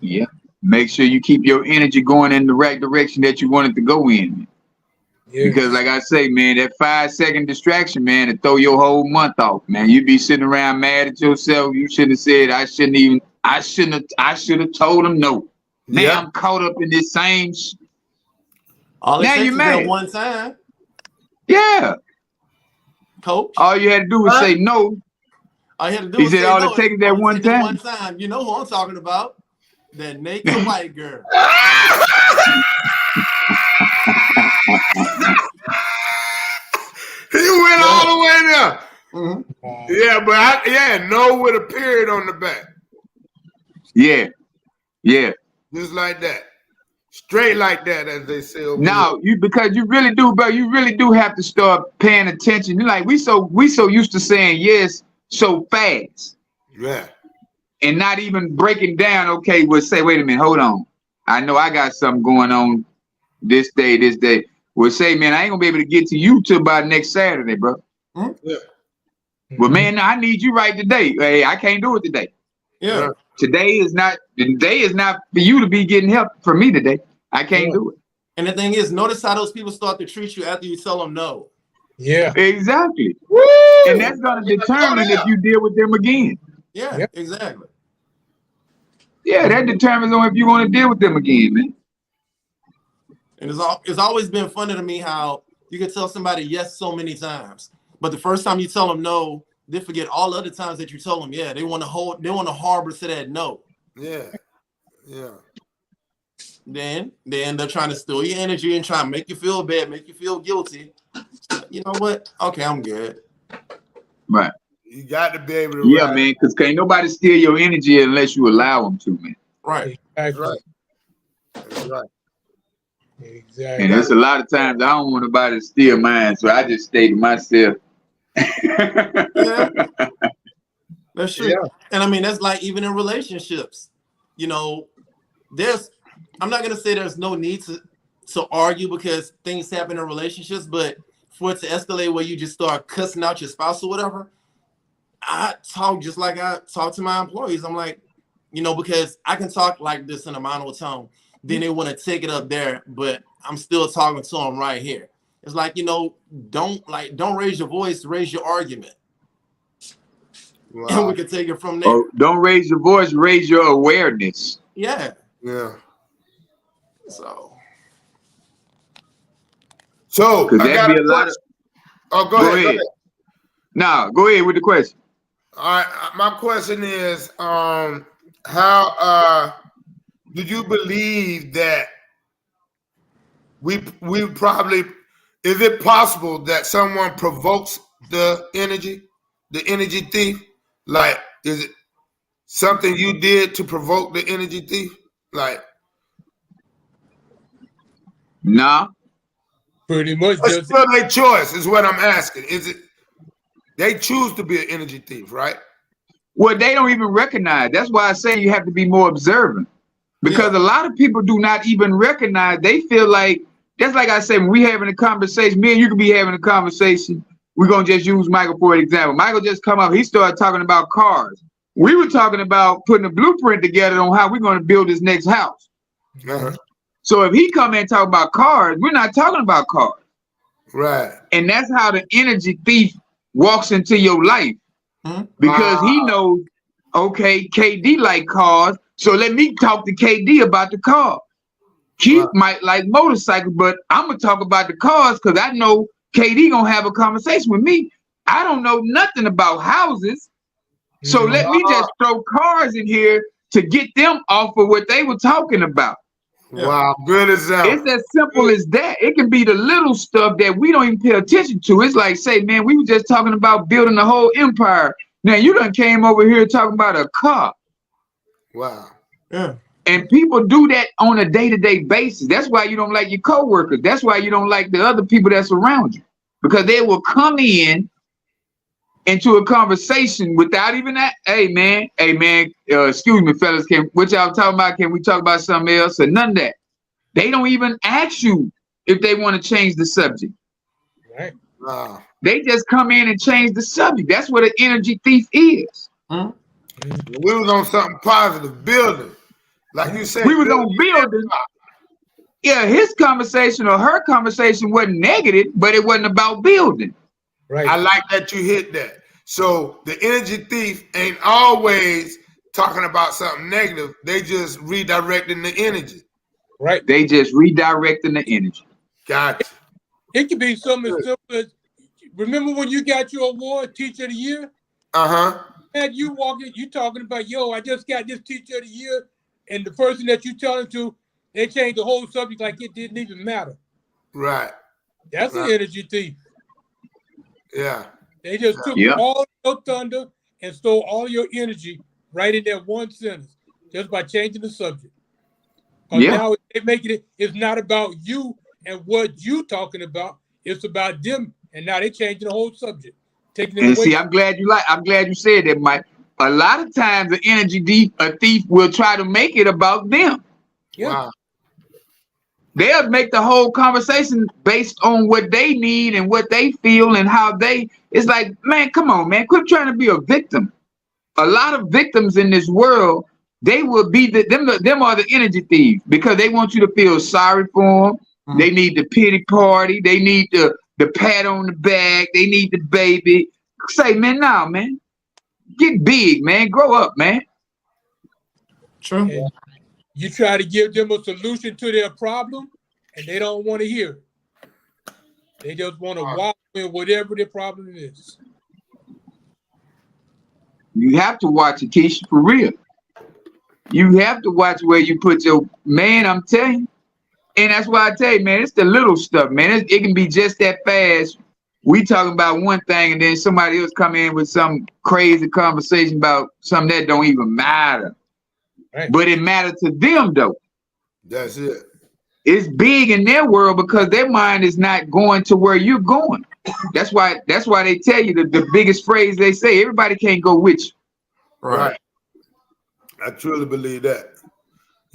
Yeah. Make sure you keep your energy going in the right direction that you want it to go in. Yeah. Because like I say, man, that 5-second distraction, man, to throw your whole month off, man. You be sitting around mad at yourself. You shouldn't have said, I should have told him no. Now I'm caught up in this same all it now takes is that one time. Yeah. Coach. All you had to do was say no. All you had to do was say all no. It takes is that one time. One time. You know who I'm talking about. That naked white girl. He went all the way there. Yeah, but no with a period on the back. Yeah. Just like that. Straight like that, as they say over now, because you really do, bro. You really do have to start paying attention. Like we so used to saying yes so fast. Yeah. And not even breaking down, okay, we'll say, wait a minute, hold on. I know I got something going on this day. We'll say, man, I ain't gonna be able to get to you till about next Saturday, bro. Yeah. Well, man, I need you right today. Hey, I can't do it today. Yeah. The day is not for you to be getting help from me today. I can't do it. And the thing is, notice how those people start to treat you after you tell them no. Yeah. Exactly. Woo! And that's gonna determine if you deal with them again. Yeah, exactly. Yeah, that determines on if you want to deal with them again, man. And it's always been funny to me how you can tell somebody yes so many times, but the first time you tell them no, they forget all the other times that you told them yeah. They want to harbor to that no. Yeah. Then they're trying to steal your energy and try to make you feel bad, make you feel guilty. You know what? Okay, I'm good. Right. You got to be able to. Yeah, man, because can't nobody steal your energy unless you allow them to, man. Right. That's right. That's right. Exactly. And there's a lot of times I don't want nobody to steal mine, so I just stay to myself. Yeah. That's true. Yeah. And I mean, that's like even in relationships, you know, I'm not gonna say there's no need to argue because things happen in relationships, but for it to escalate where you just start cussing out your spouse or whatever, I talk just like I talk to my employees. I'm like, because I can talk like this in a monotone, then they want to take it up there, but I'm still talking to them right here. It's like, don't raise your voice, raise your argument. Wow. And we can take it from there. Oh, don't raise your voice, raise your awareness. Yeah. Yeah. So I got a question. Go ahead. No, go ahead with the question. All right, my question is, how do you believe that we probably, is it possible that someone provokes the energy thief? Like, is it something you did to provoke the energy thief? Like, nah. Pretty much. It's still their choice, is what I'm asking. Is it they choose to be an energy thief, right? Well, they don't even recognize. That's why I say you have to be more observant. Because a lot of people do not even recognize. They feel like, that's like I said, when we having a conversation, me and you could be having a conversation. We're going to just use Michael for an example. Michael just come up, he started talking about cars. We were talking about putting a blueprint together on how we're going to build this next house. Uh-huh. So if he come in and talk about cars, we're not talking about cars. Right. And that's how the energy thief walks into your life. Because he knows, okay, KD like cars, so let me talk to KD about the car. Keith might like motorcycles, but I'm gonna talk about the cars because I know KD gonna have a conversation with me. I don't know nothing about houses, so let me just throw cars in here to get them off of what they were talking about. Wow, good example. It's as simple as that. It can be the little stuff that we don't even pay attention to. It's like, say, man, we were just talking about building the whole empire. Now you done came over here talking about a car. Wow. Yeah. And people do that on a day-to-day basis. That's why you don't like your coworkers. That's why you don't like the other people that's around you. Because they will come in into a conversation without even that. Hey man, excuse me, fellas, what y'all talking about? Can we talk about something else? Or none of that. They don't even ask you if they want to change the subject. Right. Wow. They just come in and change the subject. That's what an energy thief is. We was on something positive, building. Like you said, we was on building. Yeah, his conversation or her conversation wasn't negative, but it wasn't about building. Right. I like that you hit that. So the energy thief ain't always talking about something negative. They just redirecting the energy. Right. They just redirecting the energy. Gotcha. It could be something as simple as, remember when you got your award, Teacher of the Year? Uh-huh. And you walking, you talking about, yo, I just got this Teacher of the Year, and the person that you telling to, they changed the whole subject like it didn't even matter. Right. That's an energy thief. Yeah. They just took all your thunder and stole all your energy right in that one sentence just by changing the subject. Now they're making it's not about you and what you talking about. It's about them, and now they're changing the whole subject. Taking it away. See, I'm glad you said that, Mike. A lot of times the energy thief will try to make it about them. Yeah. Wow. They'll make the whole conversation based on what they need and what they feel and how it's like, man, come on, man, quit trying to be a victim. A lot of victims in this world, they will be them are the energy thieves because they want you to feel sorry for them. Mm-hmm. They need the pity party. They need the pat on the back. They need the baby. Say, man, nah, man, get big, man, grow up, man. True. And you try to give them a solution to their problem, and they don't want to hear it. They just want to walk in whatever their problem is. You have to watch it, Keisha, for real. You have to watch where you put your man, I'm telling you. And that's why I tell you, man, it's the little stuff, man. It can be just that fast. We talking about one thing, and then somebody else come in with some crazy conversation about something that don't even matter. Right. But it matters to them, though. That's it. It's big in their world because their mind is not going to where you're going. That's why they tell you the biggest phrase they say, everybody can't go with you. Right. I truly believe that.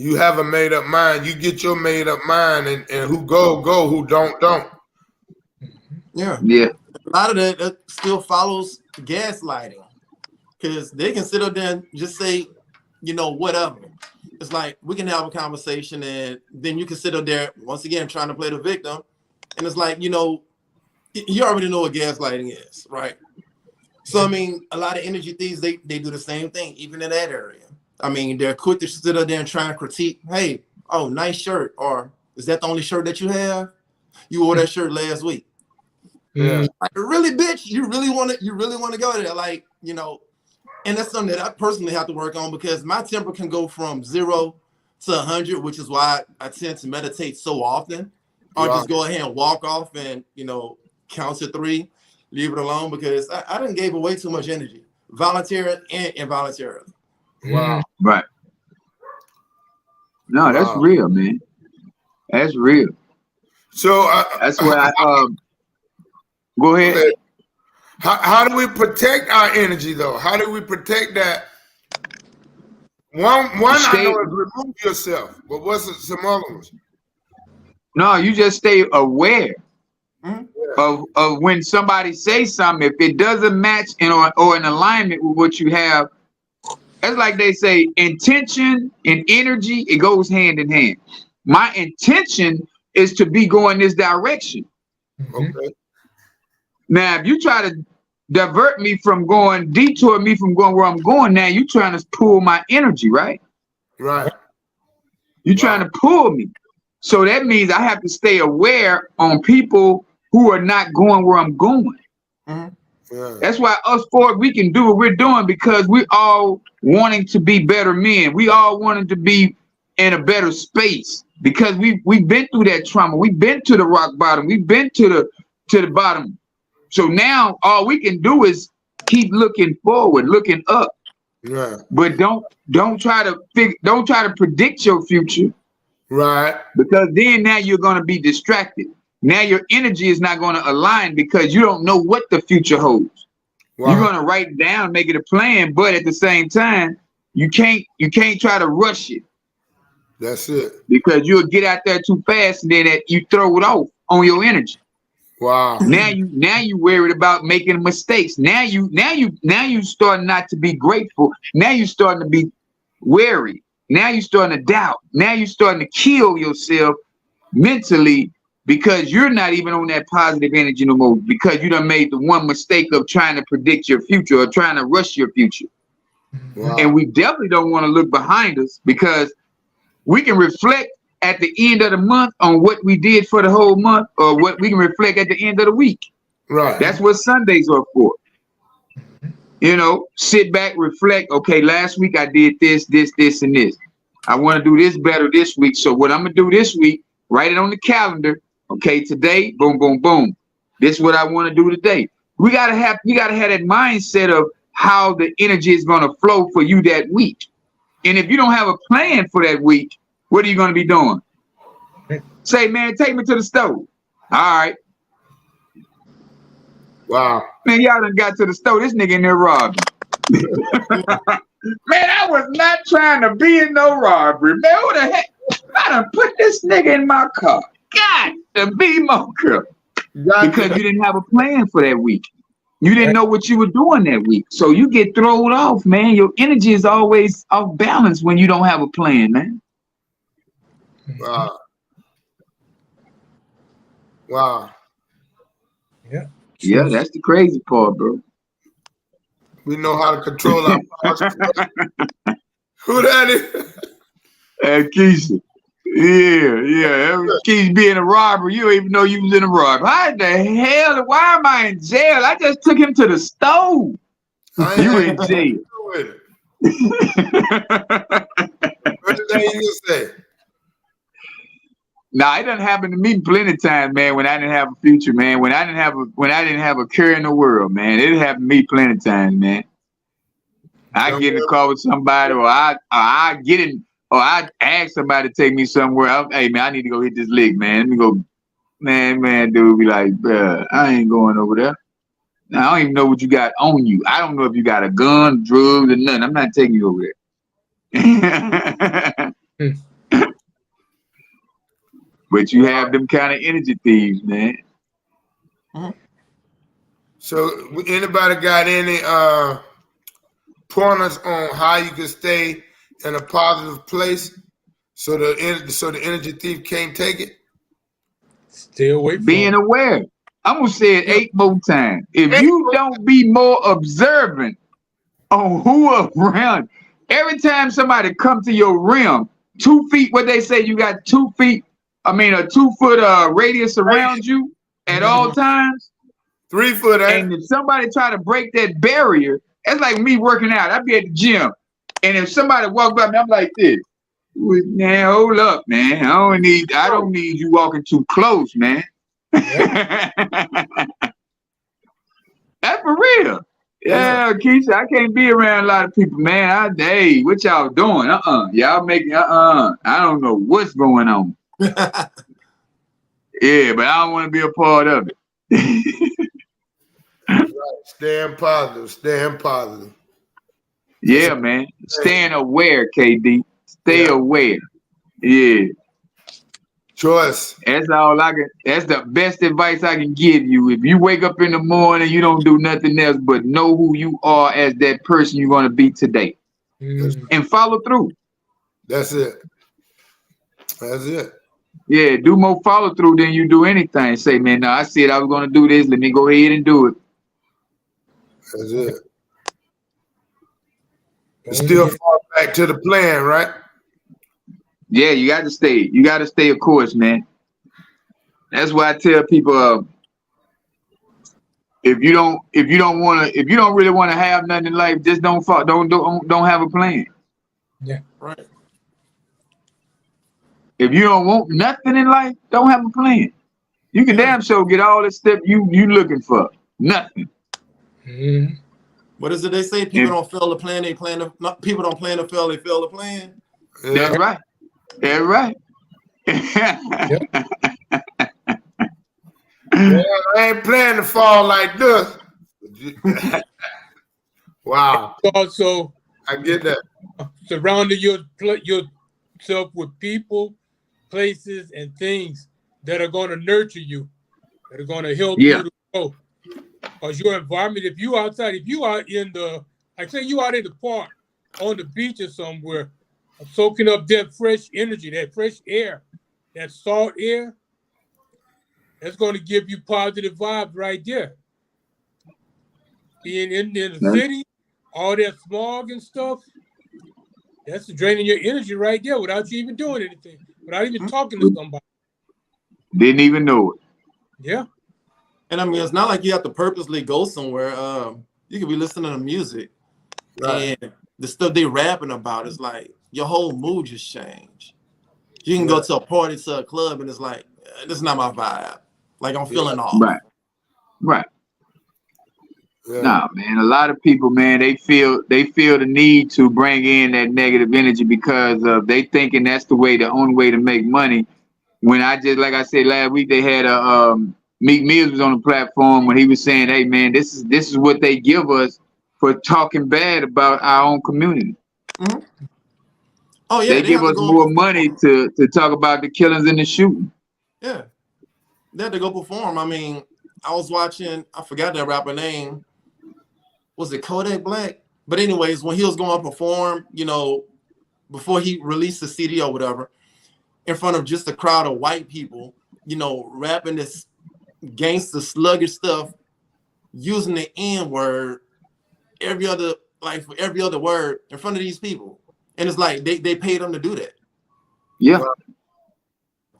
You have a made up mind. You get your made up mind, and who go, who don't. Yeah. Yeah. A lot of that still follows gaslighting, because they can sit up there and just say, whatever. It's like we can have a conversation, and then you can sit up there once again trying to play the victim, and it's like, you already know what gaslighting is, right? So I mean, a lot of energy thieves, they do the same thing, even in that area. I mean, they're quick to sit up there and try and critique. Hey, oh, nice shirt, or is that the only shirt that you have? You wore that shirt last week. Yeah. Like, really, bitch? You really want to go there? Like, and that's something that I personally have to work on, because my temper can go from 0 to 100, which is why I tend to meditate so often. Or just go ahead and walk off and, count to 3, leave it alone, because I done gave away too much energy, voluntarily and involuntarily. Wow. Right. No, that's real, man. That's real. So that's why I go ahead. How do we protect our energy, though? How do we protect that? One I know is remove yourself, but what's some other ones? No, you just stay aware of when somebody says something. If it doesn't match or in alignment with what you have, that's like they say, intention and energy, it goes hand in hand. My intention is to be going this direction. Okay. Now, if you try to detour me from going where I'm going, now you're trying to pull my energy, right? Right. You're trying to pull me. So that means I have to stay aware on people who are not going where I'm going. Yeah. That's why us four, we can do what we're doing, because we all wanting to be better men. We all wanting to be in a better space, because we've been through that trauma. We've been to the rock bottom. We've been to the bottom. So now all we can do is keep looking forward, looking up. Yeah. But don't try to predict your future. Right. Because then now you're going to be distracted. Now your energy is not going to align, because you don't know what the future holds. Wow. You're going to write it down, make it a plan, but at the same time, you can't try to rush it. That's it. Because you'll get out there too fast, and then you throw it off on your energy. Wow. Now you worried about making mistakes. Now you starting not to be grateful. Now you starting to be wary. Now you starting to doubt. Now you starting to kill yourself mentally, because you're not even on that positive energy no more, because you done made the one mistake of trying to predict your future or trying to rush your future. Wow. And we definitely don't want to look behind us, because we can reflect at the end of the month on what we did for the whole month, or what we can reflect at the end of the week. Right. That's what Sundays are for. Sit back, reflect. Okay, last week I did this, and this. I want to do this better this week. So what I'm going to do this week, write it on the calendar. Okay, today, boom, boom, boom. This is what I want to do today. You gotta have that mindset of how the energy is going to flow for you that week. And if you don't have a plan for that week, what are you going to be doing? Say, man, take me to the store. All right. Wow. Man, y'all done got to the store. This nigga in there robbing. Man, I was not trying to be in no robbery. Man, who the heck? I done put this nigga in my car. God, to be Mocha. Because you didn't have a plan for that week. You didn't know what you were doing that week. So you get thrown off, man. Your energy is always off balance when you don't have a plan, man. Wow. Wow. Yeah. Yeah, that's the crazy part, bro. We know how to control our thoughts. Who that is? Keisha. Yeah. Keisha being a robber. You don't even know you was in a robbery. How the hell? Why am I in jail? I just took him to the stove. You in jail. What did they even say? Nah, it done happened to me plenty of times, man, when I didn't have a future, man. When I didn't have a care in the world, man. It happened to me plenty of times, man. I get in a car with somebody, or I ask somebody to take me somewhere. Hey, man, I need to go hit this lick, man. Let me go. Man, dude be like, bruh, I ain't going over there. Now, I don't even know what you got on you. I don't know if you got a gun, drugs, or nothing. I'm not taking you over there. But you have them kind of energy thieves, man. So anybody got any pointers on how you can stay in a positive place so the energy thief can't take it? Stay away from Being it. aware. I'm gonna say it 8 more times. If you don't be more observant on who around, every time somebody come to your rim, 2 feet, what they say, you got 2 feet, a 2 foot radius around you at all times. 3 foot, and if somebody try to break that barrier, it's like me working out. I be at the gym, and if somebody walk by me, I'm like this. Man, hold up, man. I don't need you walking too close, man. That's for real. Yeah, Keisha, I can't be around a lot of people, man. Hey, what y'all doing? Y'all making I don't know what's going on. Yeah, but I don't want to be a part of it. Right. Staying positive. Yeah, man. Staying aware, KD. Stay aware. Yeah. Choice. That's the best advice I can give you. If you wake up in the morning, you don't do nothing else but know who you are as that person you're going to be today. And follow through. That's it. Yeah, do more follow through than you do anything. Say, man, no, I said I was going to do this. Let me go ahead and do it. That's it. Still fall back to the plan, right? Yeah, you got to stay. You got to stay, of course, man. That's why I tell people, if you don't really want to have nothing in life, just don't have a plan. Yeah, right. If you don't want nothing in life, don't have a plan. You can damn sure get all the stuff you looking for. Nothing. What is it they say? People don't fail to plan. People don't plan to fail. They fail to plan. Yeah. That's right. That's right. Well, I ain't planning to fall like this. Wow. Also, I get that. Surrounding yourself with people, places, and things that are going to nurture you, that are going to help you to grow. Because your environment, if you out in the park, on the beach or somewhere, soaking up that fresh energy, that fresh air, that salt air, that's going to give you positive vibes right there. Being in the city, all that smog and stuff, that's draining your energy right there without you even doing anything, without even talking to somebody. Didn't even know it. Yeah. And I mean, it's not like you have to purposely go somewhere. You could be listening to music, and the stuff they rapping about is like your whole mood just changed. You can go to a party, to a club, and it's like, this is not my vibe. Like I'm feeling off. Right. Yeah. Nah, man. A lot of people, man, they feel the need to bring in that negative energy because of they thinking that's the only way to make money. When like I said last week, they had Meek Mills was on the platform when he was saying, "Hey, man, this is what they give us for talking bad about our own community." Oh yeah, they give us more money to talk about the killings and the shooting. Yeah, they had to go perform. I mean, I was watching. I forgot that rapper name. Was it Kodak Black? But anyways, when he was going to perform, before he released the CD or whatever, in front of just a crowd of white people, rapping this gangster sluggish stuff, using the N-word for every other word in front of these people. And it's like they paid them to do that. Yeah.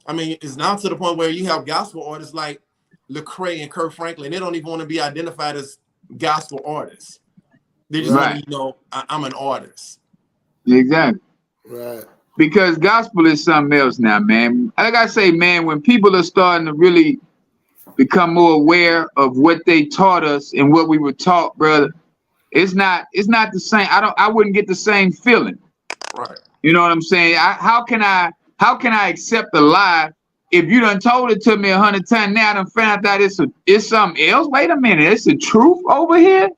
I mean, it's now to the point where you have gospel artists like Lecrae and Kirk Franklin. They don't even want to be identified as gospel artists. They just want to, I'm an artist. Exactly. Right. Because gospel is something else now, man. Like I say, man, when people are starting to really become more aware of what they taught us and what we were taught, brother, it's not the same. I wouldn't get the same feeling. Right. You know what I'm saying? How can I accept a lie if you done told it to me 100 times? Now I done found out it's something else. Wait a minute, it's the truth over here.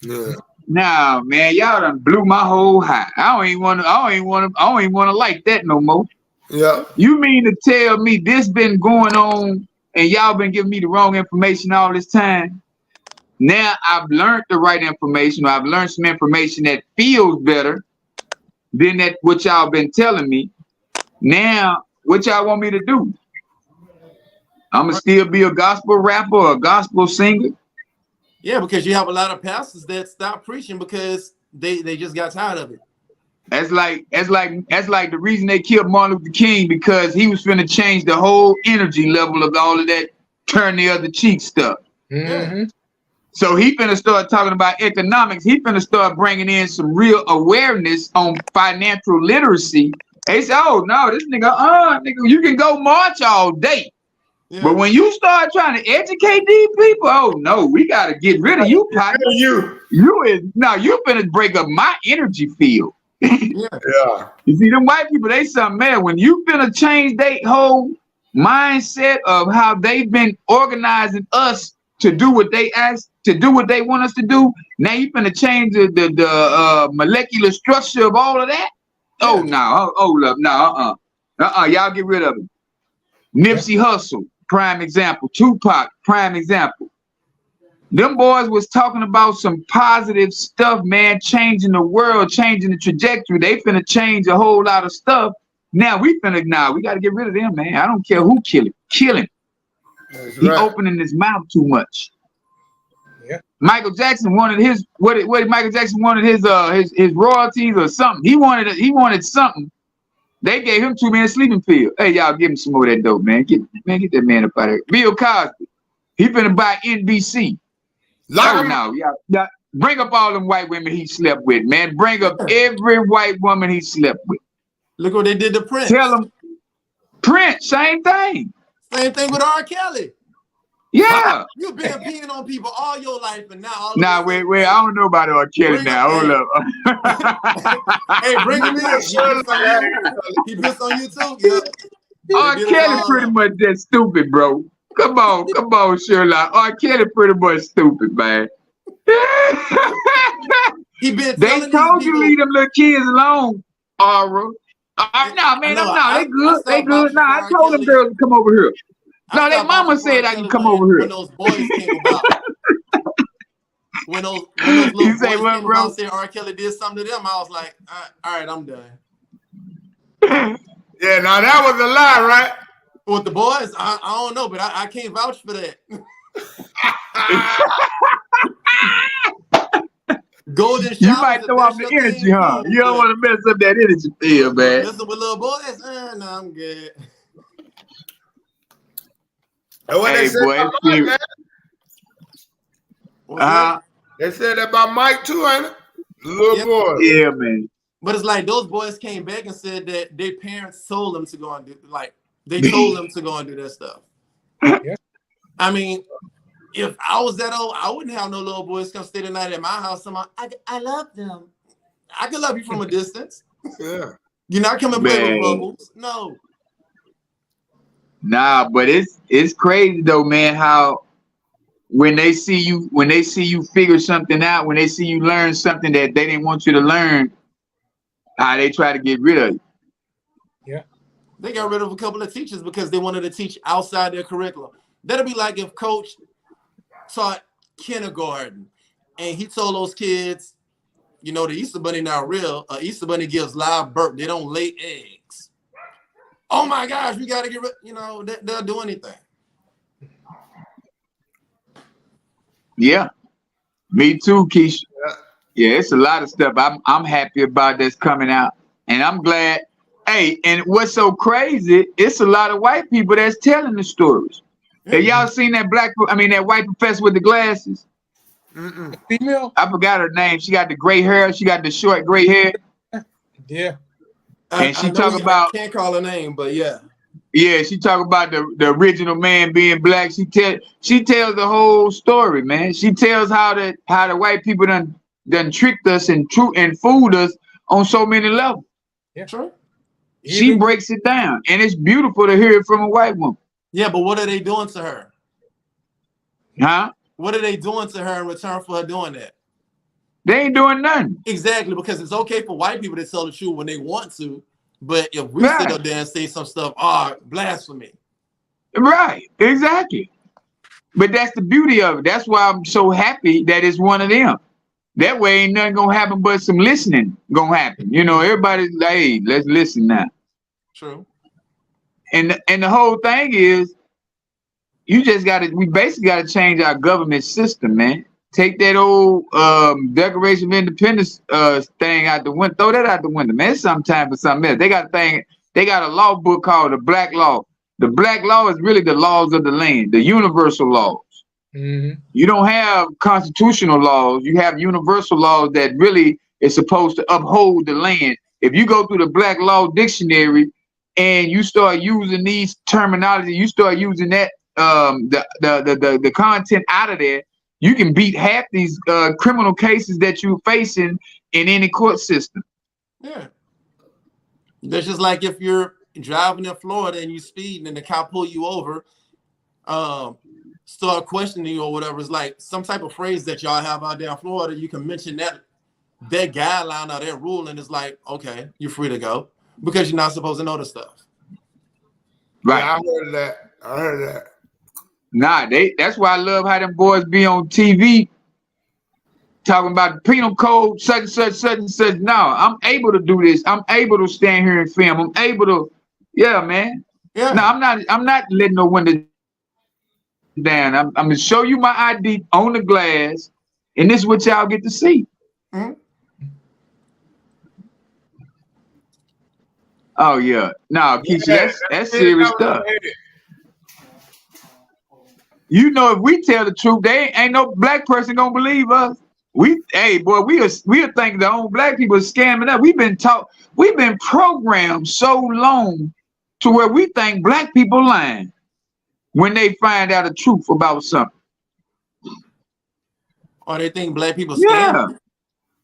Yeah. Nah, man, y'all done blew my whole high. I don't even want to like that no more. Yeah. You mean to tell me this been going on and y'all been giving me the wrong information all this time? Now I've learned the right information, or I've learned some information that feels better than that what y'all been telling me. Now, what y'all want me to do? I'ma still be a gospel rapper or a gospel singer? Yeah, because you have a lot of pastors that stop preaching because they just got tired of it. That's like the reason they killed Martin Luther King, because he was finna change the whole energy level of all of that turn the other cheek stuff. Mm-hmm. So he finna start talking about economics. He finna start bringing in some real awareness on financial literacy. They say, oh no, this nigga, you can go march all day. Yeah. But when you start trying to educate these people, oh no, we gotta get rid of you, partner. You finna break up my energy field. Yeah. You see, them white people, they something mad. When you finna change their whole mindset of how they've been organizing us to do what they ask, to do what they want us to do, now you finna change the molecular structure of all of that? Yeah. Oh no, hold up, no, y'all get rid of it. Nipsey Hussle, prime example. Tupac, prime example. Them boys was talking about some positive stuff, man, changing the world, changing the trajectory. They finna change a whole lot of stuff. Now we gotta get rid of them, man. I don't care who kill him. Kill him. That's He right. opening his mouth too much. Yeah. Michael Jackson wanted his what did Michael Jackson wanted his royalties or something. He wanted something. They gave him 2 million sleeping pills. Hey, y'all give him some more of that dope, man. Get that man up out of here. Bill Cosby. He finna buy NBC. Lock him no, yeah. Bring up all them white women he slept with, man. Bring up every white woman he slept with. Look what they did to Prince. Tell him, Prince, same thing. Same thing with R. Kelly. Yeah. You've been peeing on people all your life, and now all Nah, wait, I don't know about R. Kelly now. Hold up. Hey, bring him in. He pissed on you too. Yep. R. Kelly pretty much that stupid, bro. Come on, Sherlock. R. Kelly pretty much stupid, man. He been they told you leave them little kids alone, Aura. No, man, they good. They good. Nah, I told them girls to come over here. No, their mama said I can come over here. When those boys came about. When those little boys came about and said R. Kelly did something to them, I was like, all right, I'm done. Yeah, now that was a lie, right? With the boys, I don't know, but I can't vouch for that. Golden showers. You might throw off the energy, huh? You don't want to mess up that energy field, man. Messing with little boys? No, I'm good. Hey, boy, they said that about Mike too, ain't it? Little boy. Yeah, man. But it's like those boys came back and said that their parents told them to go and do, like, they told them to go and do that stuff. Yeah. I mean, if I was that old, I wouldn't have no little boys come stay the night at my house. I love them. I could love you from a distance. Yeah. You're not coming play with bubbles. No. Nah, but it's crazy though, man, how when they see you figure something out, when they see you learn something that they didn't want you to learn, how they try to get rid of you. Yeah. They got rid of a couple of teachers because they wanted to teach outside their curriculum. That'd be like if Coach taught kindergarten and he told those kids, you know, the Easter Bunny not real. Easter Bunny gives live birth. They don't lay eggs. Oh my gosh, we got to get rid. You know, they'll do anything. Yeah, me too, Keisha. Yeah, it's a lot of stuff I'm happy about that's coming out, and I'm glad. Hey, and what's so crazy? It's a lot of white people that's telling the stories. Have y'all seen that that white professor with the glasses? Female? I forgot her name. She got the gray hair. She got the short gray hair. Yeah. And she talk about. I can't call her name, but yeah. Yeah, she talk about the original man being black. She tells the whole story, man. She tells how the white people done tricked us and fooled us on so many levels. Yeah, sure. She breaks it down, and it's beautiful to hear it from a white woman. Yeah, but what are they doing to her? Huh? What are they doing to her in return for her doing that? They ain't doing nothing. Exactly, because it's okay for white people to tell the truth when they want to, But if we sit up there and say some stuff, blasphemy. Right, exactly. But that's the beauty of it. That's why I'm so happy that it's one of them. That way ain't nothing gonna happen but some listening gonna happen. You know, everybody's like, hey, let's listen now. True. And the whole thing is, we basically gotta change our government system, man. Take that old Declaration of Independence thing out the window, throw that out the window, man. It's some time for something else. They got a law book called the Black Law. The Black Law is really the laws of the land, the universal laws. Mm-hmm. You don't have constitutional laws. You have universal laws that really is supposed to uphold the land. If you go through the Black Law Dictionary and you start using these terminology, you start using that the content out of there, you can beat half these criminal cases that you're facing in any court system. Yeah. That's just like if you're driving in Florida and you speeding and the cop pull you over, start questioning you or whatever. It's like some type of phrase that y'all have out there in Florida. You can mention that guideline or that rule, and it's like, okay, you're free to go because you're not supposed to know the stuff. Right. Yeah, I heard that. Nah, that's why I love how them boys be on TV talking about the penal code, such and such, such and such. No, I'm able to do this. I'm able to stand here and film. I'm able to, yeah, man. Yeah. No, I'm not letting no window down. I'm gonna show you my ID on the glass, and this is what y'all get to see. Mm-hmm. Oh yeah, no, Keisha, that's serious stuff. You know, if we tell the truth, ain't no black person gonna believe us. We'll think the own black people are scamming us. We've been programmed so long to where we think black people lying when they find out the truth about something. Or they think black people scam. Yeah.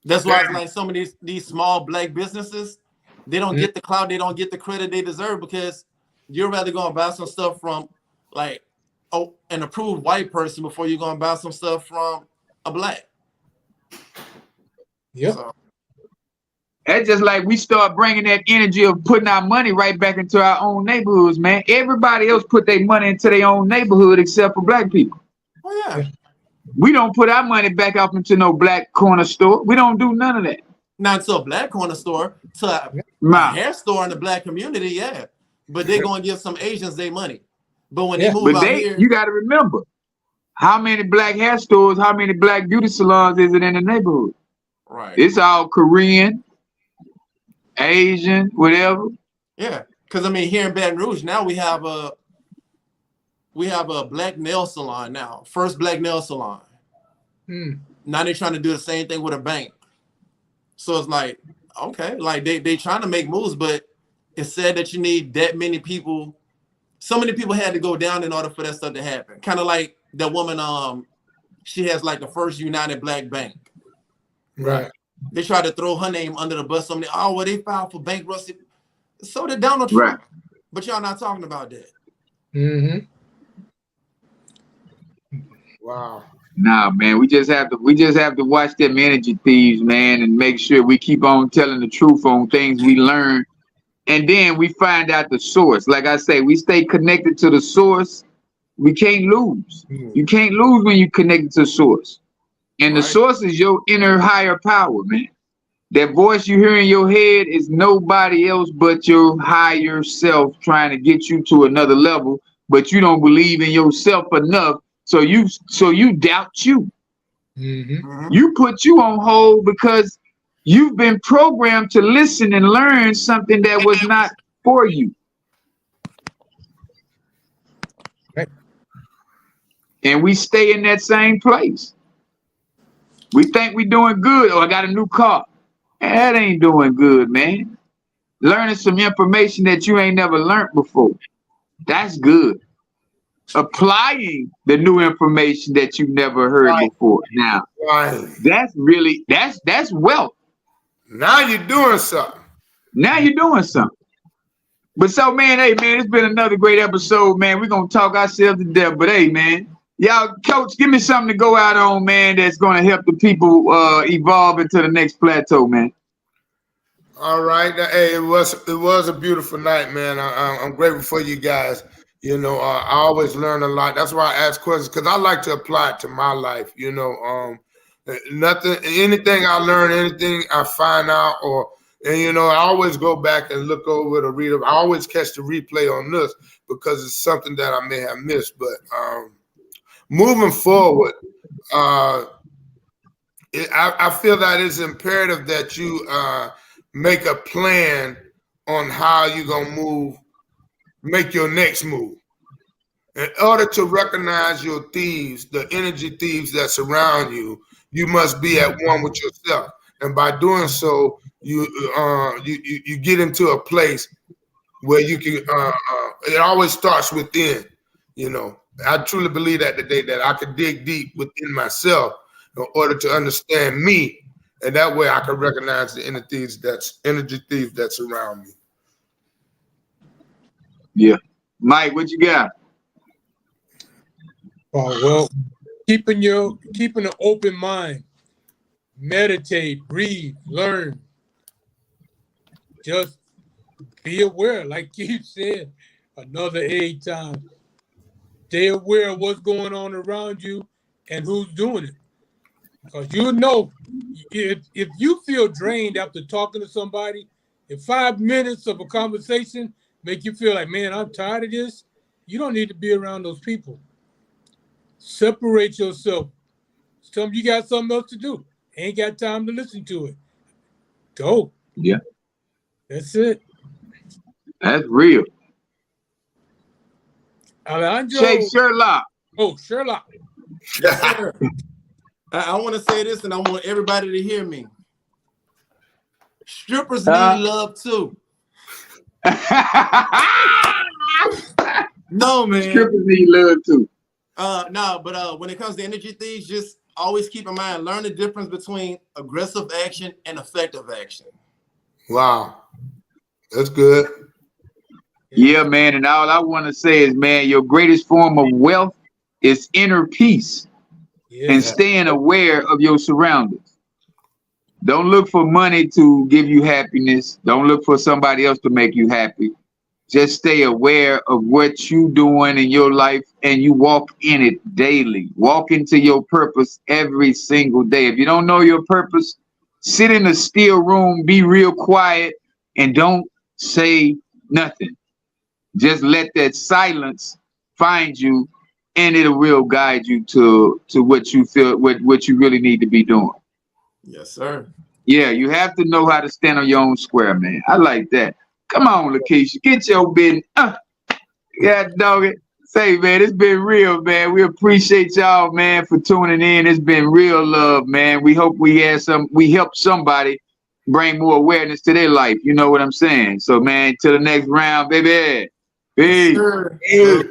That's why it's like some of these small black businesses, they don't get the clout, they don't get the credit they deserve because you're rather going to buy some stuff from like an approved white person before you're going to buy some stuff from a black. Yep. So. That's just like we start bringing that energy of putting our money right back into our own neighborhoods, man. Everybody else put their money into their own neighborhood except for black people. Oh, yeah. We don't put our money back up into no black corner store. We don't do none of that. Not to a black corner store, to a hair store in the black community, yeah. But they're going to give some Asians their money. But when they move out here... You got to remember, how many black hair stores, how many black beauty salons is it in the neighborhood? Right. It's all Korean, Asian, whatever. Yeah, because I mean, here in Baton Rouge now we have a black nail salon now, first black nail salon. Now they're trying to do the same thing with a bank. So it's like, okay, like they trying to make moves, but it's said that you need that many people. So many people had to go down in order for that stuff to happen. Kind of like that woman, she has like the first United Black Bank. Right. They tried to throw her name under the bus. Somebody, they filed for bankruptcy. So did Donald Trump. Right. But y'all not talking about that. Mm-hmm. Wow. Nah, man, we just have to watch them energy thieves, man, and make sure we keep on telling the truth on things we learn. And then we find out the source. Like I say, we stay connected to the source. We can't lose. You can't lose when you connected to the source. And the source is your inner higher power, man. That voice you hear in your head is nobody else but your higher self trying to get you to another level, but you don't believe in yourself enough, so you doubt you. Mm-hmm. You put you on hold because you've been programmed to listen and learn something that was not for you. Right. And we stay in that same place. We think we're doing good. Oh, I got a new car. That ain't doing good, man. Learning some information that you ain't never learned before. That's good. Applying the new information that you never heard before. Now, that's wealth. Now you're doing something. Now you're doing something. But so, man, hey, man, it's been another great episode, man. We're going to talk ourselves to death. But, hey, man, y'all, Coach, give me something to go out on, man, that's going to help the people evolve into the next plateau, man. All right. Hey, it was a beautiful night, man. I'm grateful for you guys. I always learn a lot. That's why I ask questions because I like to apply it to my life. Nothing, anything I learn, anything I find out, I always go back and look over the read. I always catch the replay on this because it's something that I may have missed. But moving forward, uh, I feel that it's imperative that you make a plan on how you're gonna make your next move. In order to recognize your thieves, the energy thieves that surround you, you must be at one with yourself. And by doing so, you get into a place where you can. It always starts within. I truly believe that today that I could dig deep within myself in order to understand me, and that way I can recognize the energy thieves that's around me. Yeah, Mike, what you got? Oh, well, keeping an open mind, meditate, breathe, learn. Just be aware, like Keith said, another 8 times. Stay aware of what's going on around you and who's doing it. Because you know, if you feel drained after talking to somebody, if 5 minutes of a conversation make you feel like, man, I'm tired of this, you don't need to be around those people. Separate yourself. Tell them you got something else to do. Ain't got time to listen to it. Go. Yeah. That's it. That's real. Alejandro. Shake Sherlock. Oh, Sherlock. Yes, sir. I want to say this, and I want everybody to hear me. Strippers need love too. No, man. Strippers need love too. No, but when it comes to energy thieves, just always keep in mind, learn the difference between aggressive action and effective action. Wow. That's good. Yeah, man. And all I want to say is, man, your greatest form of wealth is inner peace and staying aware of your surroundings. Don't look for money to give you happiness. Don't look for somebody else to make you happy. Just stay aware of what you're doing in your life and you walk in it daily. Walk into your purpose every single day. If you don't know your purpose, sit in a still room, be real quiet, and don't say nothing. Just let that silence find you, and it'll real guide you to what you feel, what you really need to be doing. Yes, sir. Yeah, you have to know how to stand on your own square, man. I like that. Come on, Lakeisha, get your business. Yeah, dog it. Say, man, it's been real, man. We appreciate y'all, man, for tuning in. It's been real love, man. We hope we help somebody bring more awareness to their life. You know what I'm saying? So, man, to the next round, baby. Peace. Yes,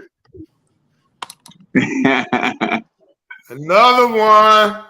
Another one.